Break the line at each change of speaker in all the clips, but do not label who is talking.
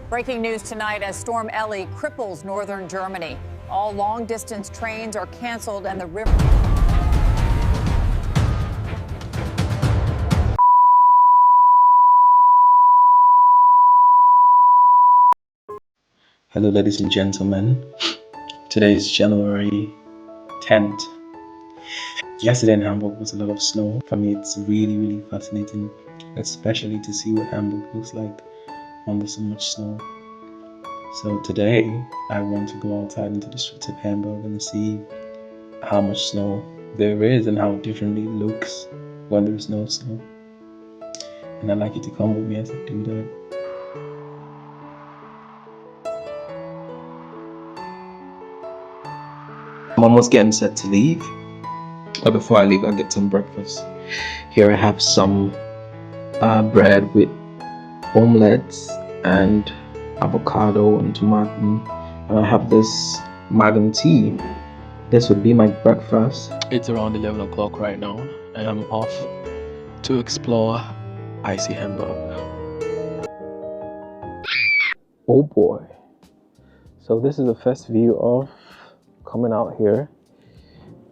Breaking news tonight as Storm Elli cripples northern Germany. All long-distance trains are canceled and the river...
Hello ladies and gentlemen, today is January 10th. Yesterday in Hamburg was a lot of snow. For me it's really fascinating, especially to see what Hamburg looks like under so much snow. So today I want to go outside into the streets of Hamburg and see how much snow there is and how differently it looks when there's no snow. And I'd like you to come with me as I do that. I'm almost getting set to leave, but before I leave I'll get some breakfast. Here I have some bread with omelets and avocado and tomato, and I have this magen tea. This would be my breakfast. It's around 11 o'clock right now and I'm off to explore icy Hamburg. Oh boy, so this is the first view of coming out here,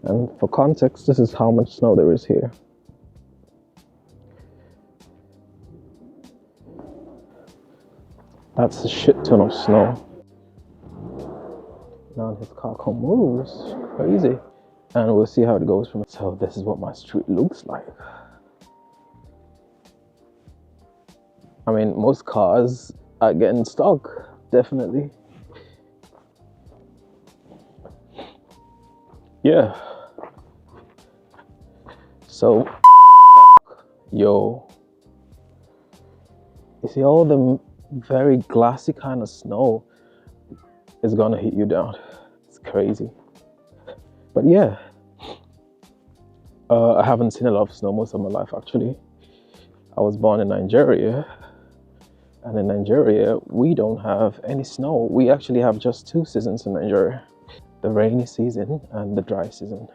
and for context this is how much snow there is here. That's a shit ton of snow. Now his car can't move, it's crazy. And we'll see how it goes from. So this is what my street looks like. I mean, most cars are getting stuck, definitely. Yeah. So, yo, you see all the very glassy kind of snow is gonna hit you down. It's crazy. But yeah, I haven't seen a lot of snow most of my life actually. I was born in Nigeria, and in Nigeria we don't have any snow. We actually have just two seasons in Nigeria: the rainy season and the dry season.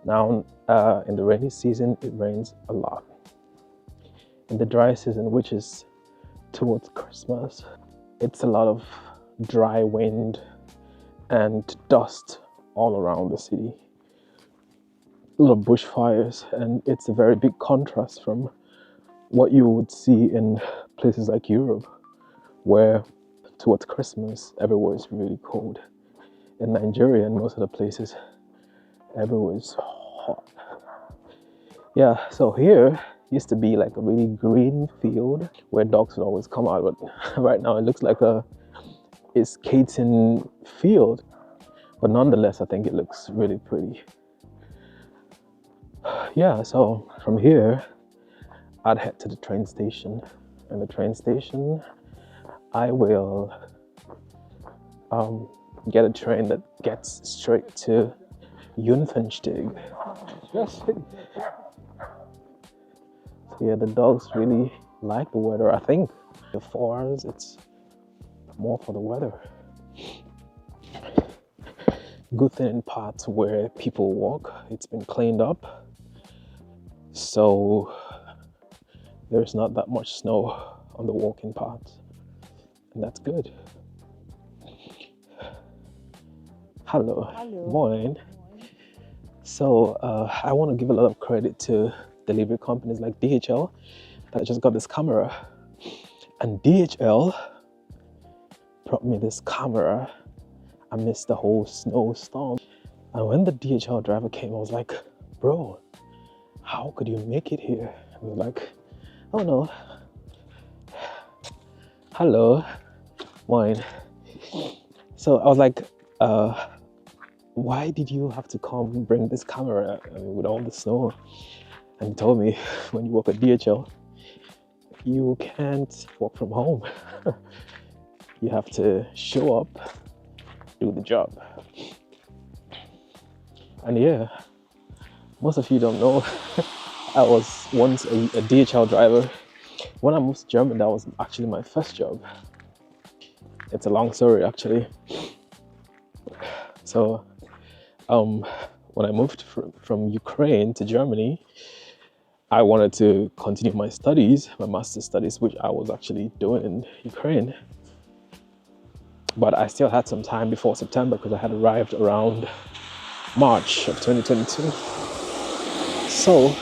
Now in the rainy season it rains a lot. In the dry season, which is towards Christmas, it's a lot of dry wind and dust all around the city. A lot of bushfires, and it's a very big contrast from what you would see in places like Europe, where towards Christmas everywhere is really cold. In Nigeria and most of the places, everywhere is hot. Yeah, so here used to be like a really green field where dogs would always come out, but right now it looks like a skating field. But nonetheless, I think it looks really pretty. Yeah, so from here I'd head to the train station, and the train station I will get a train that gets straight to Junfensteg. So yeah, the dogs really like the weather. I think the 4 hours it's more for the weather. Good thing in parts where people walk, it's been cleaned up, so there's not that much snow on the walking parts, and that's good. Hello. Morning. So I want to give a lot of credit to delivery companies like DHL that just got this camera, and DHL brought me this camera. I missed the whole snowstorm, and when the DHL driver came I was like, bro, how could you make it here? He was like, oh no. Hello. Morning. So I was like, why did you have to come and bring this camera with all the snow? And he told me, when you work at DHL, you can't work from home. You have to show up, do the job. And yeah, most of you don't know, I was once a DHL driver. When I moved to Germany, that was actually my first job. It's a long story actually. So when I moved from Ukraine to Germany, I wanted to continue my studies, my master's studies, which I was actually doing in Ukraine. But I still had some time before September because I had arrived around March of 2022. So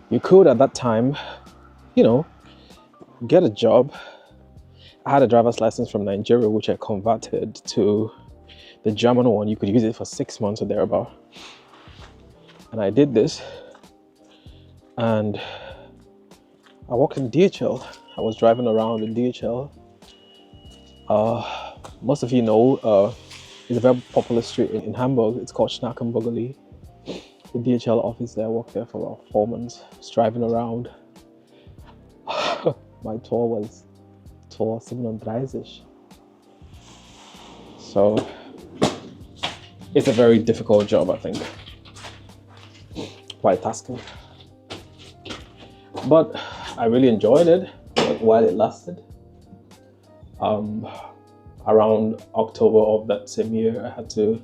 you could at that time, you know, get a job. I had a driver's license from Nigeria, which I converted to the German one. You could use it for 6 months or thereabout. And I did this, and I worked in DHL. I was driving around in DHL. Most of you know, it's a very popular street in Hamburg. It's called Schnackenburgerli. The DHL office there. I worked there for about 4 months. Just driving around. My tour was tour 37. So it's a very difficult job, I think. Quite tasking. But I really enjoyed it while it lasted. Around October of that same year, I had to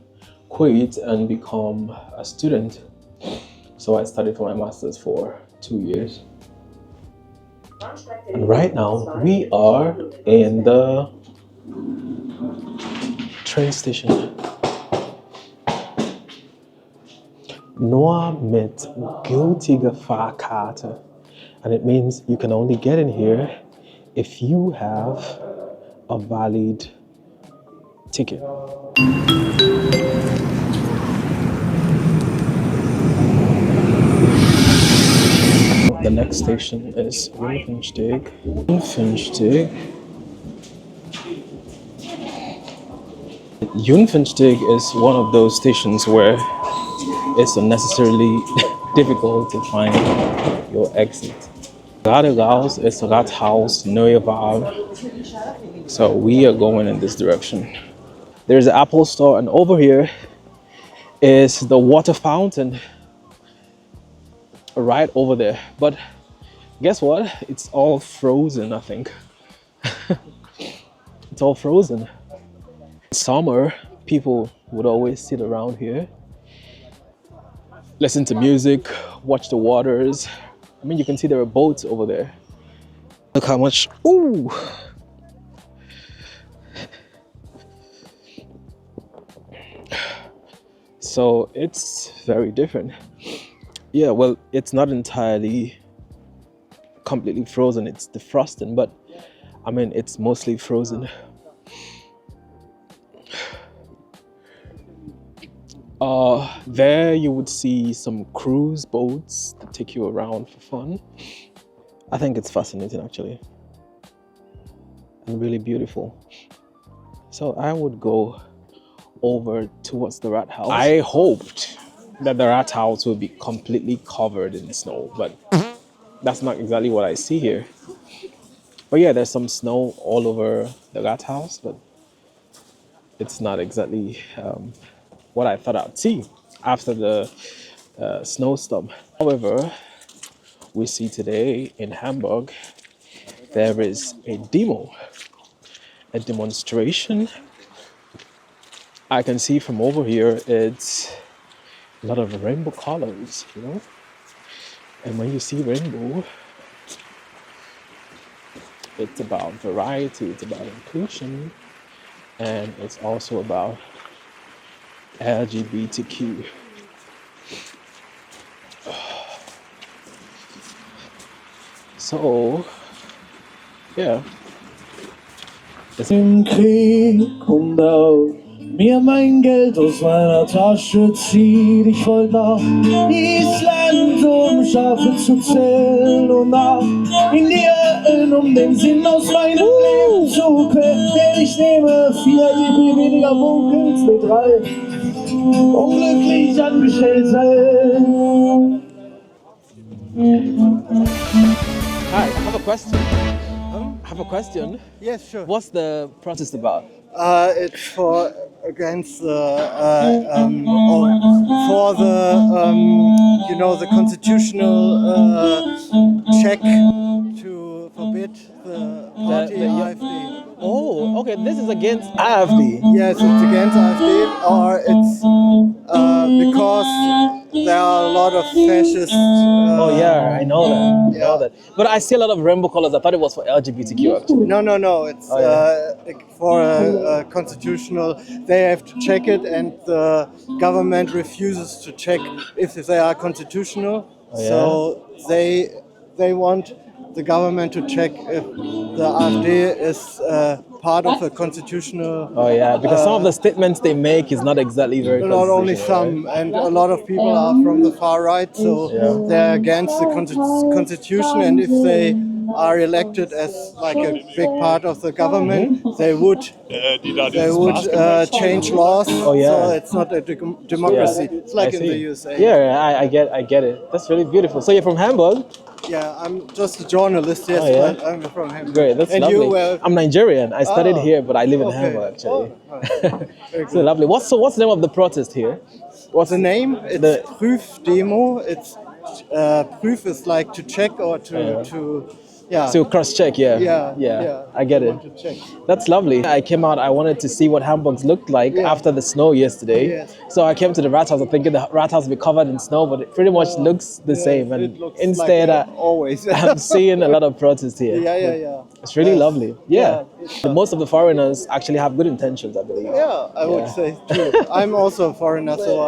quit and become a student. So I studied for my master's for 2 years. And right now, we are in the train station. Nur mit gültiger Fahrkarte. And it means you can only get in here if you have a valid ticket. The next station is Jungfernstieg. Jungfernstieg is one of those stations where it's unnecessarily difficult to find your exit. Geradeaus is Rathaus Neue Wahl. So we are going in this direction. There's an Apple store, and over here is the water fountain right over there. But guess what? It's all frozen, I think. It's all frozen. Summer, people would always sit around here, listen to music, watch the waters. I mean, you can see there are boats over there. Look how much, ooh! So it's very different. Yeah, well, it's not entirely completely frozen, it's defrosting, but I mean, it's mostly frozen. There you would see some cruise boats that take you around for fun. I think it's fascinating, actually, and really beautiful. So I would go over towards the Rathaus. I hoped that the Rathaus would be completely covered in snow, but that's not exactly what I see here. But yeah, there's some snow all over the Rathaus, but it's not exactly what I thought I'd see after the snowstorm. However, we see today in Hamburg, there is a demonstration. I can see from over here, it's a lot of rainbow colors, you know? And when you see rainbow, it's about variety, it's about inclusion, and it's also about LGBTQ. So, yeah.
Im Krieg kommt auf mir mein Geld aus meiner Tasche zieht. Ich wollte nach Island, um Schafe zu zählen und nach Indien, um den Sinn aus meinem Leben zu quälen. Denn ich nehme 4 dB weniger Vocals mit 3, unglücklich angestellt sein.
Hi, I have a question. I have a question.
Yes, sure.
What's the protest about?
It's for against the for the you know, the constitutional check to forbid the party AfD.
Oh, okay, this is against AfD.
Yes, it's against AfD, or it's because there are a lot of fascist.
Oh yeah, I know that. I know
Yeah.
that. But I see a lot of rainbow colors. I thought it was for LGBTQ actually.
No. It's
Oh, yeah.
like for a constitutional. They have to check it, and the government refuses to check if they are constitutional.
Oh, yeah?
So they want the government to check if the AfD is part of a constitutional.
Oh yeah, because some of the statements they make is not exactly very
Not only
constitutional,
some, and a lot of people are from the far right, so
Yeah.
they're against the constitution. And if they are elected as like a big part of the government, they would change laws.
Oh, yeah.
So it's not a democracy.
Yeah.
It's like
I
in
see.
the USA.
Yeah, I get it. That's really beautiful. So you're from Hamburg?
Yeah, I'm just a journalist. Yes,
Oh, yeah?
but I'm from Hamburg.
Great, that's
and
lovely.
you were.
I'm Nigerian. I studied
Oh,
here, but I live in
okay.
Hamburg actually.
Oh, right. Very
So
good.
lovely. What's the name of the protest here?
What's the name? It's
The-
Prüf Demo. It's Prüf is like to check or to yeah.
To cross-check, yeah.
Yeah.
I get
I
it.
want to check.
That's lovely. I came out, I wanted to see what Hamburg looked like
Yeah.
after the snow yesterday.
Yes.
So I came to the Rathaus thinking the Rathaus would be covered in snow, but it pretty much looks the same. And
It looks
instead,
like, always.
I'm seeing a lot of protests here.
Yeah.
It's really
Yes.
lovely. Yeah.
Yeah.
Most of the foreigners actually have good intentions, I believe.
Yeah, I would say too. I'm also a foreigner, so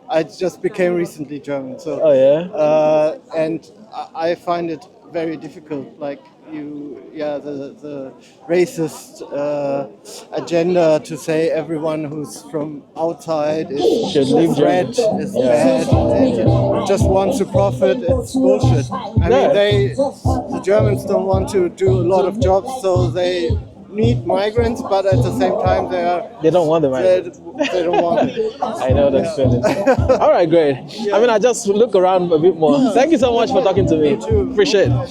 I just became recently German. So
Oh, yeah?
and I find it very difficult. Like the racist agenda to say everyone who's from outside is
Should leave
a threat,
Germany.
is
Yeah.
bad, and just wants to profit. It's bullshit. I
Yeah.
mean, the Germans don't want to do a lot of jobs, so they need migrants, but at the same time
They don't want them,
they,
right?
they don't want it.
I know that feeling. All right, great. I mean, I just look around a bit more. Thank you so much for talking to me. Appreciate it.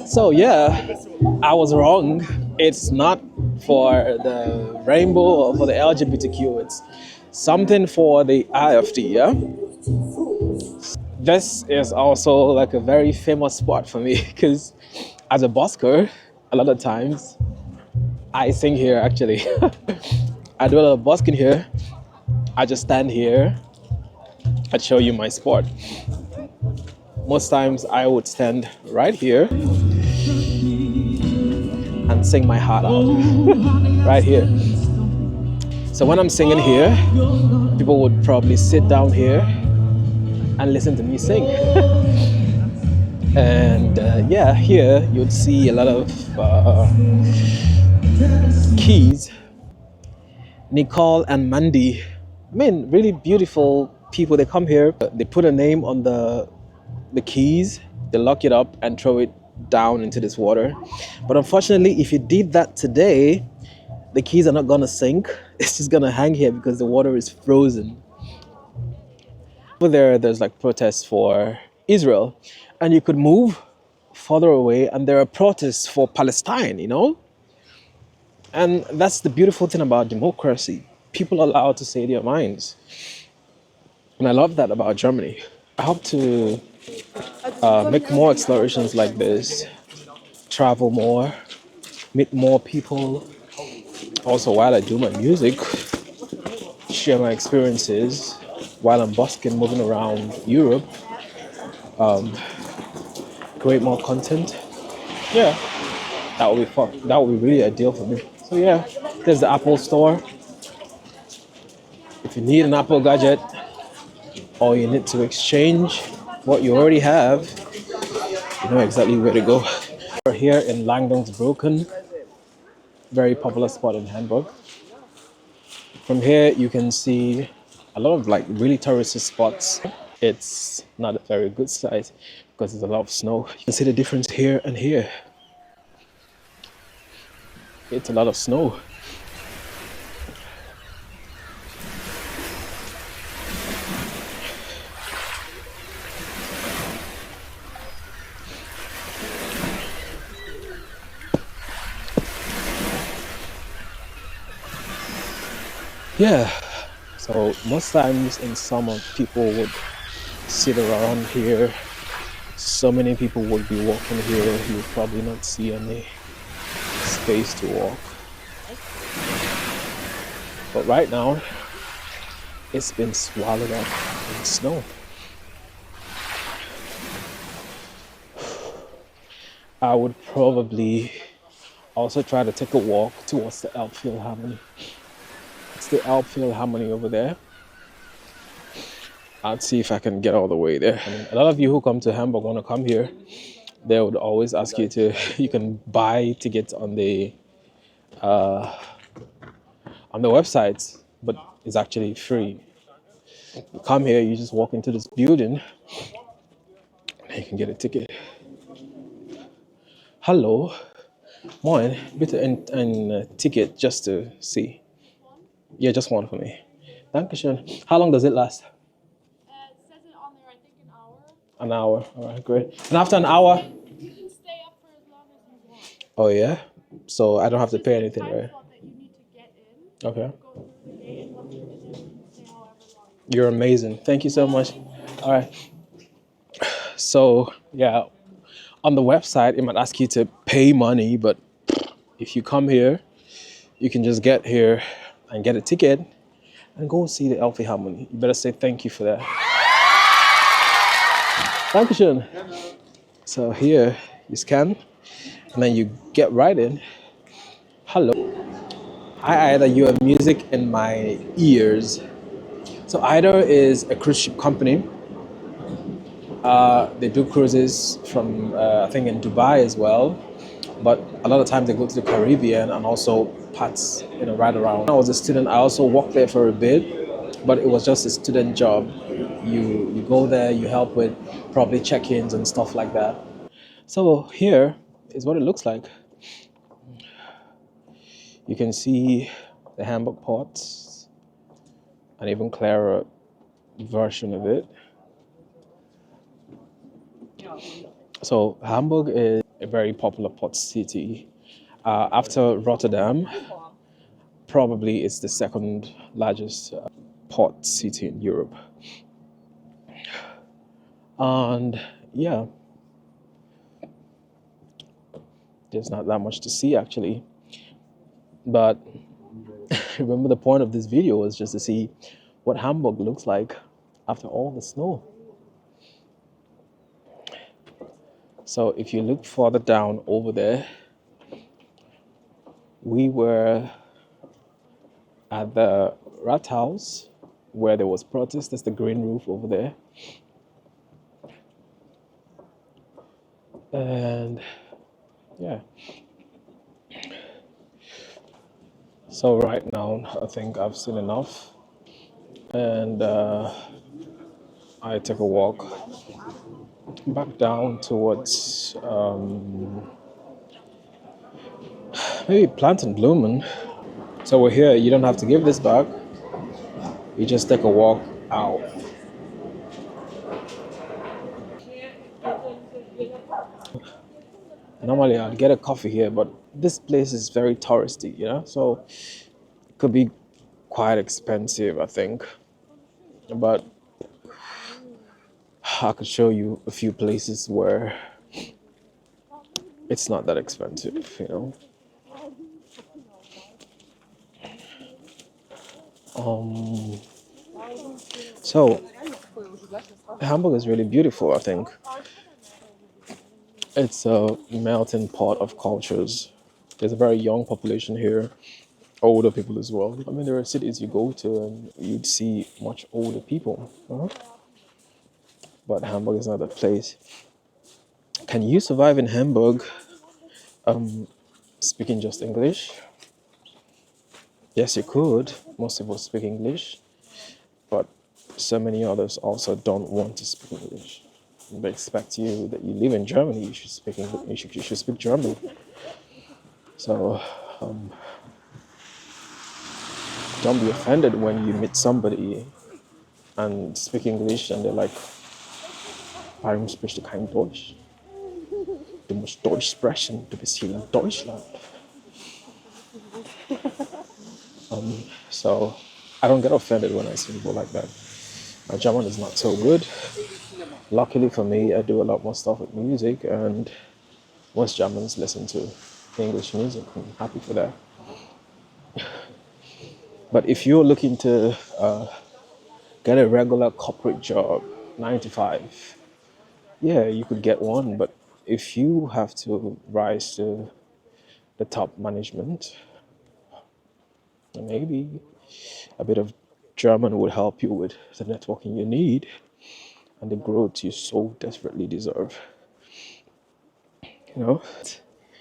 So yeah, I was wrong. It's not for the rainbow or for the LGBTQ. It's something for the AfD, yeah? This is also like a very famous spot for me because as a busker, a lot of times I sing here actually. I do a lot of busking here. I just stand here and show you my spot. Most times I would stand right here and sing my heart out right here. So when I'm singing here, people would probably sit down here and listen to me sing. And here you'd see a lot of keys. Nicole and Mandy, I mean, really beautiful people. They come here, they put a name on the keys, they lock it up and throw it down into this water. But unfortunately, if you did that today, the keys are not gonna sink. It's just gonna hang here because the water is frozen. Over there's like protests for Israel, and you could move further away and there are protests for Palestine, you know? And that's the beautiful thing about democracy. People are allowed to say their minds. And I love that about Germany. I hope to make more explorations like this, travel more, meet more people. Also, while I do my music, share my experiences while I'm busking, moving around Europe, create more content. Yeah, that would be fun. That would be really ideal for me. So yeah, there's the Apple store. If you need an Apple gadget or you need to exchange what you already have, you know exactly where to go. We're here in Landungsbrücken, very popular spot in Hamburg. From here you can see a lot of like really touristy spots. It's not a very good sight because there's a lot of snow. You can see the difference here and here. It's a lot of snow. Yeah, so most times in summer people would sit around here. So many people would be walking here. You'll probably not see any space to walk. But right now, it's been swallowed up. in snow. I would probably also try to take a walk towards the Elbphilharmonie. It's the Elbphilharmonie over there. I'll see if I can get all the way there. I mean, a lot of you who come to Hamburg want to come here, they would always ask you to, you can buy tickets on the website, but it's actually free. You come here, you just walk into this building, and you can get a ticket. Hello, moin, bitte ein ticket just to see. Yeah, just one for me. Dankeschön. How long does it last?
It says it on there, I think an hour.
An hour. All right, great. And after an hour?
You can stay up for as long as you want.
Oh, yeah? So I don't have to pay anything,
Time
right?
slot that you need to get in.
Okay.
Go through the gate, and once you're in there, you can stay however long.
You're amazing. Thank you so much. All right. So, yeah, on the website, it might ask you to pay money, but if you come here, you can just get here and get a ticket and go see the Elbphilharmonie. You better say thank you for that. Dankeschön. So here, you scan, and then you get right in. Hello. I either you have music in my ears. So Eider is a cruise ship company. They do cruises from, I think, in Dubai as well. But a lot of times they go to the Caribbean and also parts, right around. When I was a student, I also worked there for a bit, but it was just a student job. You go there, you help with probably check-ins and stuff like that. So here is what it looks like. You can see the Hamburg port, an even clearer version of it. So Hamburg is a very popular port city. After Rotterdam, probably it's the second largest port city in Europe. And yeah, there's not that much to see actually. But remember, the point of this video was just to see what Hamburg looks like after all the snow. So if you look further down over there, we were at the Rathaus where there was protest. That's the green roof over there. And yeah. So right now, I think I've seen enough. And I take a walk back down towards maybe Planten, Blomen. So we're here, you don't have to give this back. You just take a walk out. Normally I'd get a coffee here, but this place is very touristy, so it could be quite expensive, I think. But I could show you a few places where it's not that expensive, So Hamburg is really beautiful, I think. It's a melting pot of cultures. There's a very young population here, older people as well. I mean, there are cities you go to and you'd see much older people. But Hamburg is not that place. Can you survive in Hamburg speaking just English? Yes, you could. Most people speak English, but so many others also don't want to speak English. They expect you that you live in Germany, you should speak English, you should speak German. So don't be offended when you meet somebody and speak English and they're like, warum sprichst du kein Deutsch? Du musst Deutsch sprechen, du bist hier in Deutschland. So I don't get offended when I see people like that. My German is not so good. Luckily for me, I do a lot more stuff with music, and most Germans listen to English music. I'm happy for that. But if you're looking to get a regular corporate job, 9 to 5, yeah, you could get one. But if you have to rise to the top management, maybe a bit of German would help you with the networking you need and the growth you so desperately deserve. You know?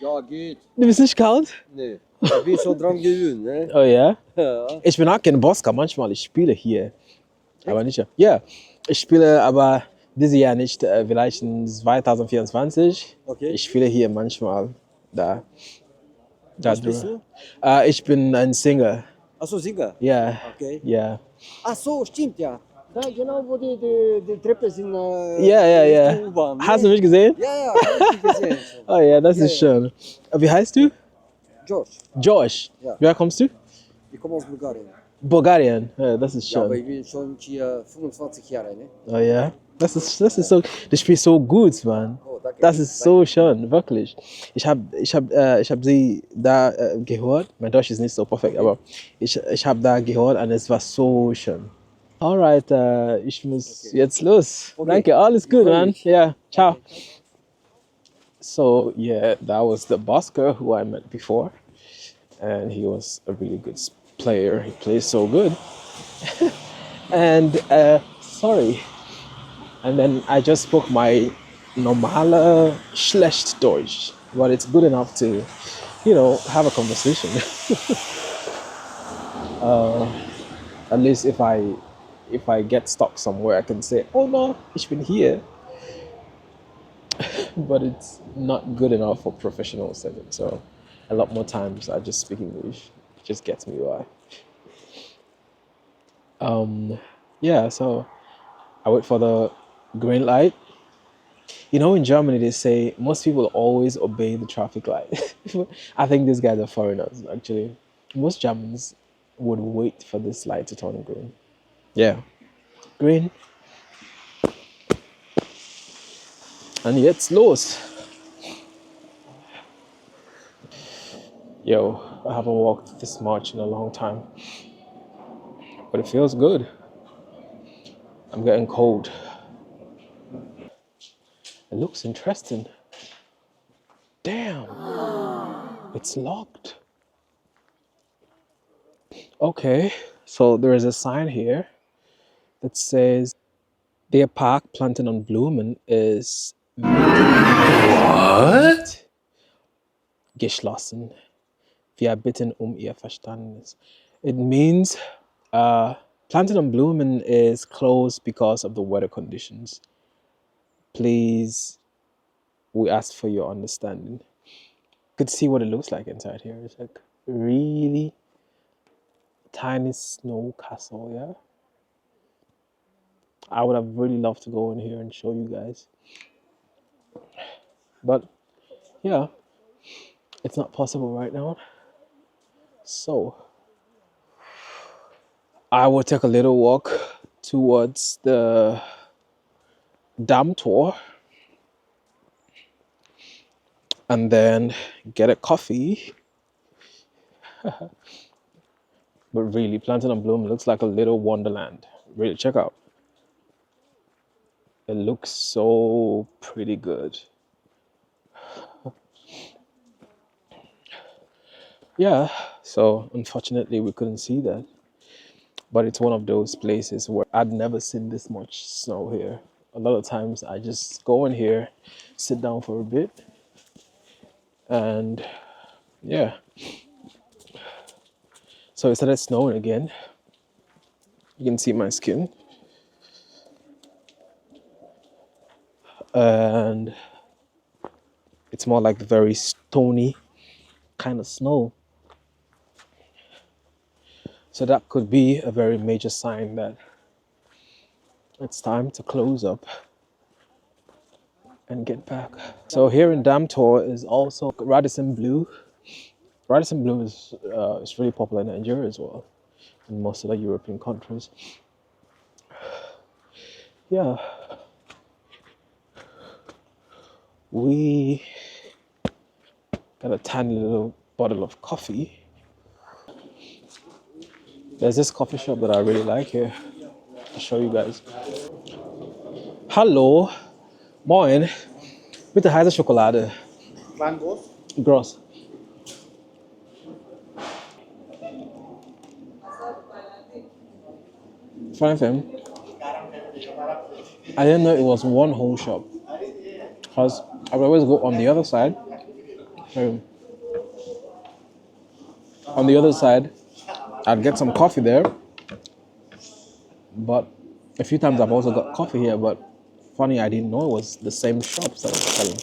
Ja, geht.
Du bist nicht kalt?
Nee. Ich bin schon dran gewöhnt, ne?
Oh ja?
Ja.
Ich bin auch in Bosca manchmal. Ich spiele hier. Aber nicht. Ja, ich spiele aber dieses Jahr nicht. Vielleicht in 2024.
Okay.
Ich spiele hier manchmal. Da
Was bist du?
Ich bin ein Singer.
Achso, Singer.
Ja.
Okay.
Ja.
Ach so, stimmt, ja. Da genau, wo die Treppe sind.
Ja.
Richtung U-Bahn, ne?
Hast du mich gesehen?
Ja, hab ich gesehen.
Oh ja, das
Ja,
ist
ja.
schön. Wie heißt du?
George,
Josh.
Ja.
Woher kommst du?
ich komme aus Bulgarien.
Bulgarien. Ja, das ist
Ja, aber
schön.
ich bin schon hier 25 Jahre, ne?
Oh ja. Das ist so. Du spielst so gut, Mann.
Oh, danke.
Das ist so schön, wirklich. Ich hab sie da gehört. Mein Deutsch ist nicht so perfekt, aber ich habe da gehört und es war so schön. Alright, ich muss jetzt los.
Okay.
Danke, alles gut,
freu
man.
mich.
Yeah, ciao. So yeah, that was the busker who I met before, and he was a really good player. He plays so good. And sorry. And then I just spoke my normale schlecht Deutsch, but it's good enough to, have a conversation. At least if I get stuck somewhere, I can say, "Oh no, ich bin hier." But it's not good enough for professional setting. So a lot more times I just speak English. It just gets me by. Yeah, so I wait for the green light. In Germany they say most people always obey the traffic light. I think these guys are foreigners, actually. Most Germans would wait for this light to turn green. Yeah. Green. And jetzt los. Yo, I haven't walked this much in a long time. But it feels good. I'm getting cold. It looks interesting. Damn. It's locked. Okay, so there is a sign here that says der Park Planten und Blomen is what? Geschlossen. Wir bitten Ihr Verständnis. It means Planten und Blomen is closed because of the weather conditions. Please, we ask for your understanding. You could see what it looks like inside here. It's like really tiny snow castle, yeah? I would have really loved to go in here and show you guys. But yeah, it's not possible right now. So I will take a little walk towards the dam tour and then get a coffee. But really, Planten and Bloom looks like a little wonderland. Really, check out. It looks so pretty good. Yeah, so unfortunately we couldn't see that. But it's one of those places where I'd never seen this much snow here. A lot of times I just go in here, sit down for a bit, and yeah. So it started snowing again. You can see my skin. And it's more like very stony kind of snow. So that could be a very major sign that it's time to close up and get back. So here in Damtor is also Radisson Blue. Radisson Blue is really popular in Nigeria as well, in most of the European countries. Yeah. We got a tiny little bottle of coffee. There's this coffee shop that I really like here. to show you guys. Hallo, moin. Bitte heiße Schokolade.
Wann groß?
Gross. Fine film. I didn't know it was one whole shop. Because I would always go on the other side. On the other side, I'd get some coffee there. But a few times I've also got coffee here, but funny, I didn't know it was the same shops that was selling.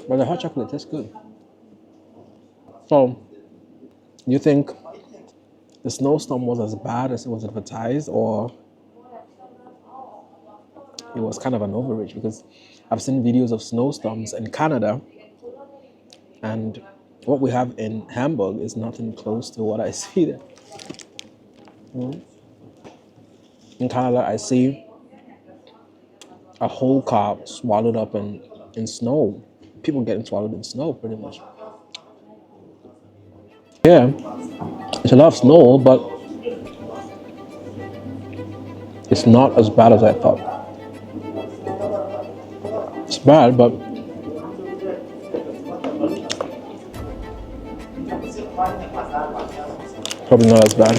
But the hot chocolate tastes good. So, do you think the snowstorm was as bad as it was advertised, or it was kind of an overreach? Because I've seen videos of snowstorms in Canada, and what we have in Hamburg is nothing close to what I see there. In Canada, I see a whole car swallowed up in snow. People getting swallowed in snow, pretty much. Yeah, it's a lot of snow, but it's not as bad as I thought. It's bad, but probably not as bad.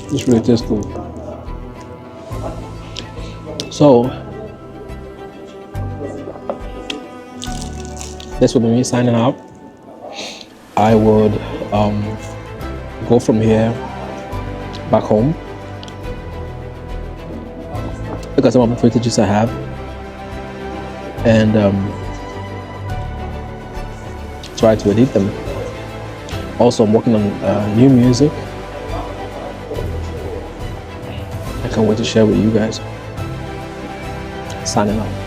This really tastes good. So, this will be me signing out. I would go from here back home, look at some of the footages I have, and try to edit them. Also, I'm working on new music. I can't wait to share with you guys. Signing out.